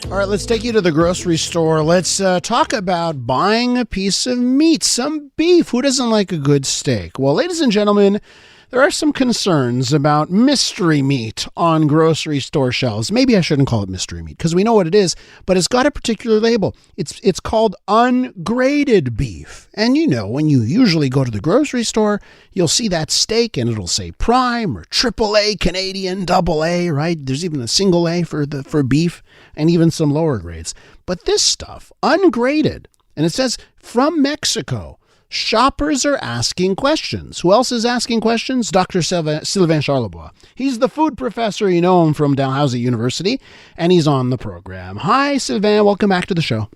All right, let's take you to the grocery store. Let's talk about buying a piece of meat, some beef. Who doesn't like a good steak? Well, ladies and gentlemen, there are some concerns about mystery meat on grocery store shelves. Maybe I shouldn't call it mystery meat because we know what it is, but it's got a particular label. It's called ungraded beef. And you know, when you usually go to the grocery store, you'll see that steak and it'll say prime or triple A, Canadian, double A, right? There's even a single A for beef and even some lower grades. But this stuff, ungraded, and it says from Mexico. Shoppers are asking questions. Who else is asking questions? Dr. Sylvain Charlebois. He's the food professor. You know him from Dalhousie University, and he's on the program. Hi, Sylvain. Welcome back to the show.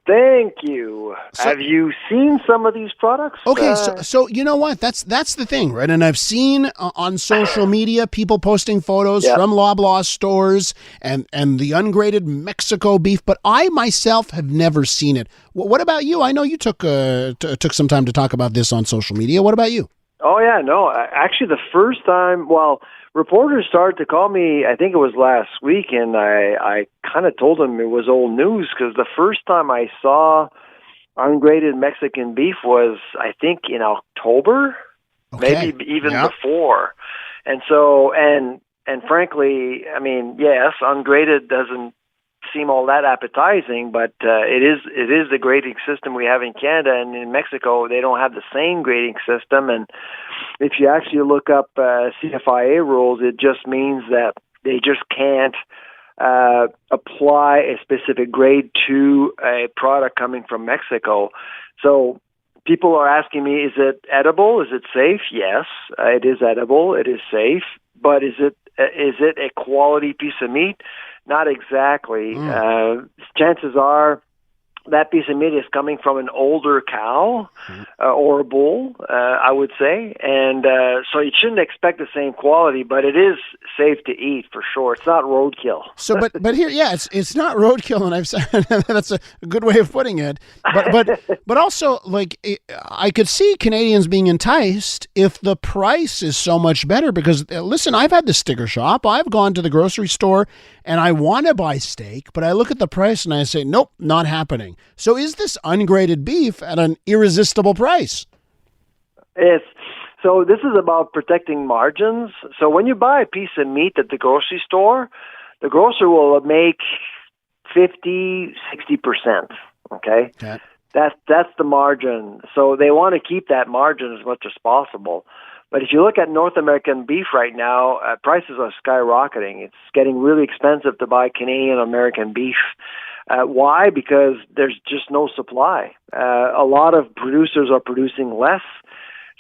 Thank you. Have you seen some of these products? Okay, so you know what? That's the thing, right? And I've seen on social media people posting photos from Loblaw stores and the ungraded Mexico beef, but I myself have never seen it. What about you? I know you took some time to talk about this on social media. What about you? Oh, yeah, no. Actually, the first time, reporters started to call me, I think it was last week, and I kind of told them it was old news because the first time I saw ungraded Mexican beef was, I think, in October, maybe even before. And so, and frankly, I mean, yes, ungraded doesn't seem all that appetizing, but it is the grading system we have in Canada, and in Mexico they don't have the same grading system. And if you actually look up CFIA rules, it just means that they just can't apply a specific grade to a product coming from Mexico. So people are asking me, is it edible? Is it safe? Yes, it is edible. It is safe. But is it a quality piece of meat? Not exactly. Chances are that piece of meat is coming from an older cow or a bull, I would say. And so you shouldn't expect the same quality, but it is safe to eat for sure. It's not roadkill. So, but here, it's not roadkill, and I've said that's a good way of putting it. But also, like, I could see Canadians being enticed if the price is so much better. Because listen, I've had the sticker shop. I've gone to the grocery store, and I want to buy steak, but I look at the price and I say, nope, not happening. So is this ungraded beef at an irresistible price? So this is about protecting margins. So when you buy a piece of meat at the grocery store, the grocer will make 50, 60%. Okay? That's the margin. So they want to keep that margin as much as possible. But if you look at North American beef right now, prices are skyrocketing. It's getting really expensive to buy Canadian American beef. Why? Because there's just no supply. A lot of producers are producing less.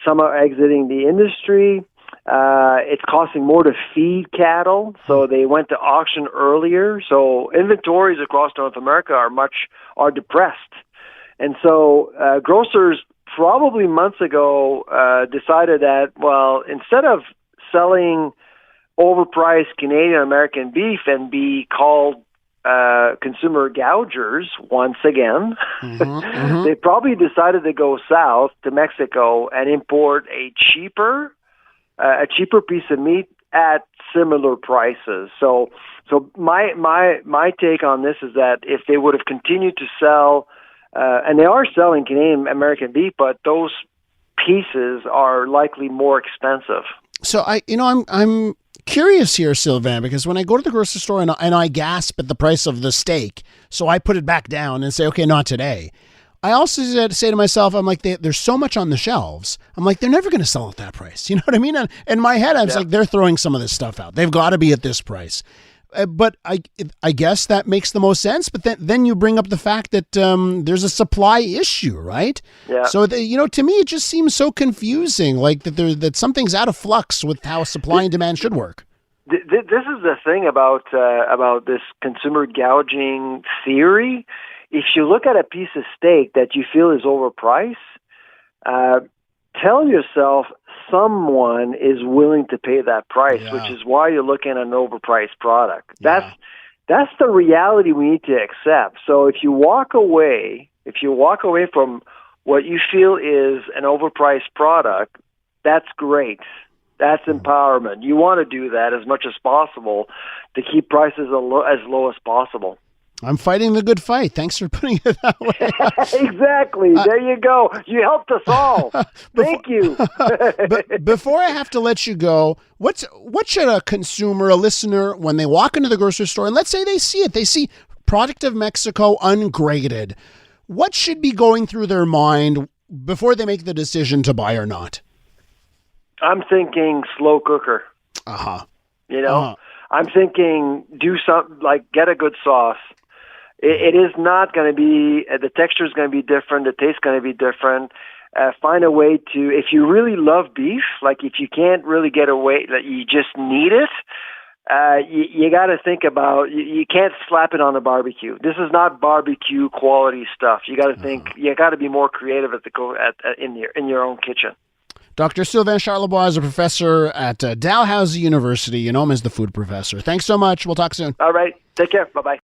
Some are exiting the industry. It's costing more to feed cattle, so they went to auction earlier. So inventories across North America are depressed. And so grocers probably months ago decided that, well, instead of selling overpriced Canadian American beef and be called consumer gougers once again, they probably decided to go south to Mexico and import a cheaper piece of meat at similar prices. So my take on this is that if they would have continued to sell, and they are selling Canadian American beef, but those pieces are likely more expensive. So I'm curious here, Sylvain, because when I go to the grocery store and I gasp at the price of the steak, so I put it back down and say, okay, not today. I also say to myself, I'm like, there's so much on the shelves. I'm like, they're never going to sell at that price. You know what I mean? And in my head, I was like, they're throwing some of this stuff out. They've got to be at this price. But I guess that makes the most sense. But then you bring up the fact that there's a supply issue, right? Yeah. So to me, it just seems so confusing, like that something's out of flux with how supply and demand should work. This is the thing about this consumer gouging theory. If you look at a piece of steak that you feel is overpriced, tell yourself someone is willing to pay that price, which is why you're looking at an overpriced product. That's the reality we need to accept. So if you walk away from what you feel is an overpriced product, that's great. That's empowerment. You want to do that as much as possible to keep prices as low as possible. I'm fighting the good fight. Thanks for putting it that way. Exactly. There you go. You helped us all. Thank you. But before I have to let you go, what should a consumer, a listener, when they walk into the grocery store, and let's say they see product of Mexico ungraded, what should be going through their mind before they make the decision to buy or not? I'm thinking slow cooker. Uh-huh. You know, I'm thinking do something like get a good sauce. It is not going to be, the texture is going to be different, the taste is going to be different. Find a way to, if you really love beef, like if you can't really get away, that you just need it, you got to think about, you can't slap it on a barbecue. This is not barbecue quality stuff. You got to think, you got to be more creative in your own kitchen. Dr. Sylvain Charlebois is a professor at Dalhousie University. You know him as the food professor. Thanks so much. We'll talk soon. All right. Take care. Bye-bye.